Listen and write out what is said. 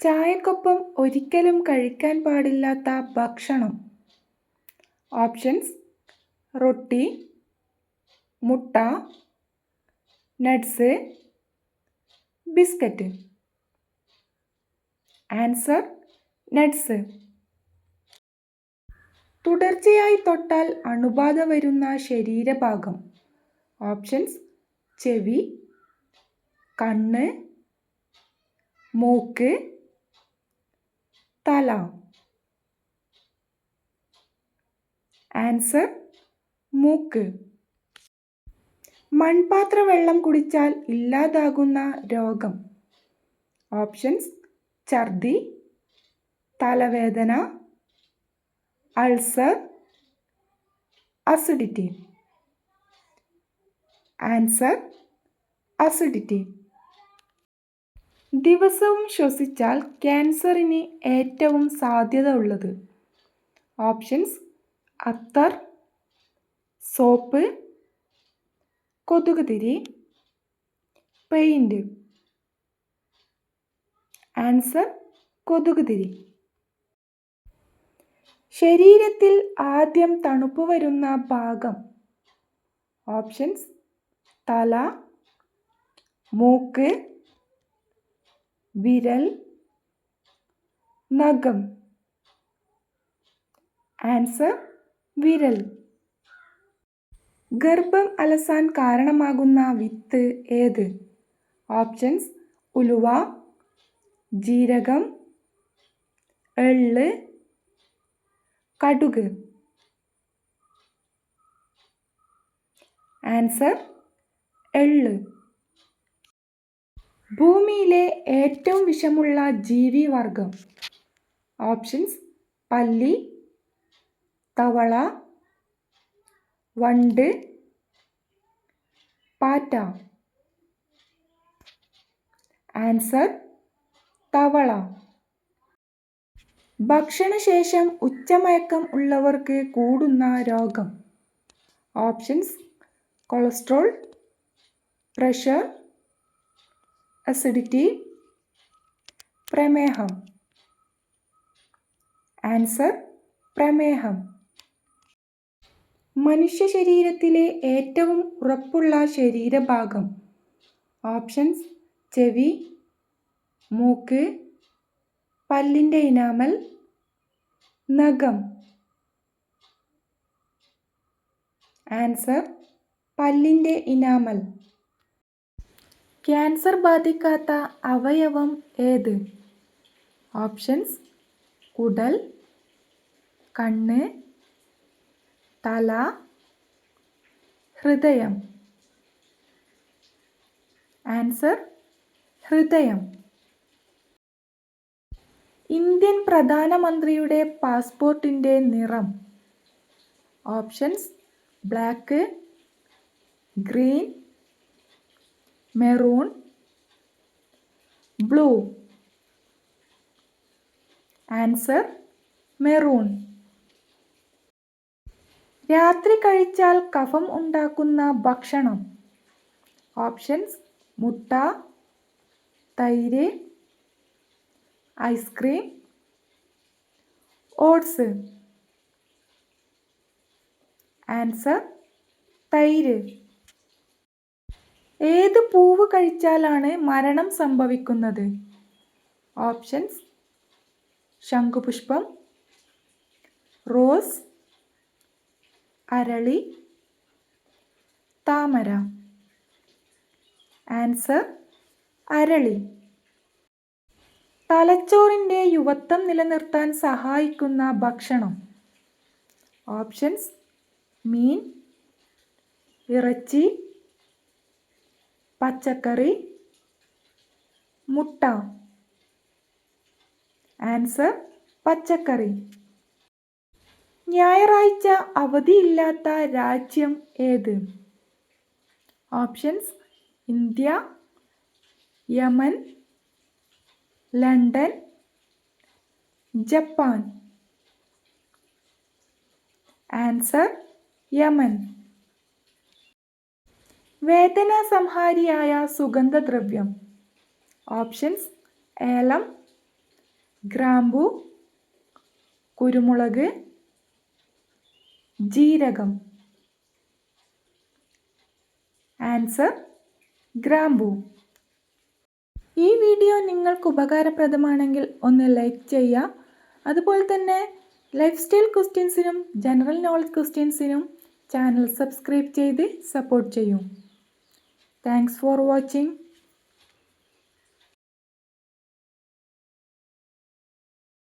ചായക്കൊപ്പം ഒരിക്കലും കഴിക്കാൻ പാടില്ലാത്ത ഭക്ഷണം. ഓപ്ഷൻസ്: റൊട്ടി, മുട്ട, നട്ട്സ്, ബിസ്ക്കറ്റ്. Answer: nuts. തുടർച്ചയായി തൊട്ടാൽ അണുബാധ വരുന്ന ശരീരഭാഗം. ഓപ്ഷൻസ്: ചെവി, കണ്ണ്, മൂക്ക്, തല. ആൻസർ: മൂക്ക്. മൺപാത്ര വെള്ളം കുടിച്ചാൽ ഇല്ലാതാകുന്ന രോഗം. ഓപ്ഷൻസ്: ഛർദി, തലവേദന, അൾസർ, അസിഡിറ്റി. Answer: acidity. ദിവസവും ശ്വസിച്ചാൽ ക്യാൻസറിന് ഏറ്റവും സാധ്യത ഉള്ളത്. ഓപ്ഷൻസ്: അത്തർ, സോപ്പ്, കൊതുകുതിരി, പെയിന്റ്. ആൻസർ: കൊതുകുതിരി. ശരീരത്തിൽ ആദ്യം തണുപ്പ് വരുന്ന ഭാഗം. ഓപ്ഷൻസ്: തല, മൂക്ക്, വിരൽ, നഖം. ആൻസർ: വിരൽ. ഗർഭം അലസാൻ കാരണമാകുന്ന വിത്ത് ഏത്? ഓപ്ഷൻസ്: ഉലുവ, ജീരകം, എള്ള്, കടുക്. ആൻസർ: എള്ള്. ഭൂമിയിലെ ഏറ്റവും വിഷമുള്ള ജീവിവർഗം. ഓപ്ഷൻസ്: പല്ലി, തവള, വണ്ട്, പാറ്റ. ആൻസർ: തവള. ഭക്ഷണശേഷം ഉച്ചമയക്കം ഉള്ളവർക്ക് കൂടുന്ന രോഗം. ഓപ്ഷൻസ്: കൊളസ്ട്രോൾ, പ്രഷർ, അസിഡിറ്റി, പ്രമേഹം. ആൻസർ: പ്രമേഹം. മനുഷ്യ ശരീരത്തിലെ ഏറ്റവും ഉറപ്പുള്ള ശരീരഭാഗം. ഓപ്ഷൻസ്: ചെവി, മൂക്ക്, പല്ലിൻ്റെ ഇനാമൽ, നഖം. ആൻസർ: പല്ലിൻ്റെ ഇനാമൽ. ക്യാൻസർ ബാധിക്കാത്ത അവയവം ഏത്? ഓപ്ഷൻസ്: കുടൽ, കണ്ണ്, തല, ഹൃദയം. ആൻസർ: ഹൃദയം. ഇന്ത്യൻ പ്രധാനമന്ത്രിയുടെ പാസ്പോർട്ടിൻ്റെ നിറം. Options: black, green, maroon, blue. Answer: maroon. രാത്രി കഴിച്ചാൽ കഫം ഉണ്ടാക്കുന്ന ഭക്ഷണം. ഓപ്ഷൻസ്: മുട്ട, തൈര്, ഐസ്ക്രീം, ഓട്സ്. ആൻസർ: തൈര്. ഏത് പൂവ് കഴിച്ചാലാണ് മരണം സംഭവിക്കുന്നത്? ഓപ്ഷൻസ്: ശംഖുപുഷ്പം, റോസ്, അരളി, താമര. ആൻസർ: അരളി. തലച്ചോറിൻ്റെ യുവത്വം നിലനിർത്താൻ സഹായിക്കുന്ന ഭക്ഷണം. ഓപ്ഷൻസ്: മീൻ, ഇറച്ചി, പച്ചക്കറി, മുട്ട. ആൻസർ: പച്ചക്കറി. ഞായറാഴ്ച അവധിയില്ലാത്ത രാജ്യം ഏത്? Options: India, Yemen, London, Japan. Answer: Yemen. വേദനാസംഹാരിയായ സുഗന്ധദ്രവ്യം. ഓപ്ഷൻസ്: ഏലം, ഗ്രാമ്പു, കുരുമുളക്, ജീരകം. ആൻസർ ഗ്രാമ്പു. ഈ വീഡിയോ നിങ്ങൾക്ക് ഉപകാരപ്രദമാണെങ്കിൽ ഒന്ന് ലൈക്ക് ചെയ്യുക. അതുപോലെ തന്നെ ലൈഫ് സ്റ്റൈൽ ക്വസ്റ്റ്യൻസിനും ജനറൽ നോളജ് ക്വസ്റ്റ്യൻസിനും ചാനൽ സബ്സ്ക്രൈബ് ചെയ്ത് സപ്പോർട്ട് ചെയ്യൂ. Thanks for watching.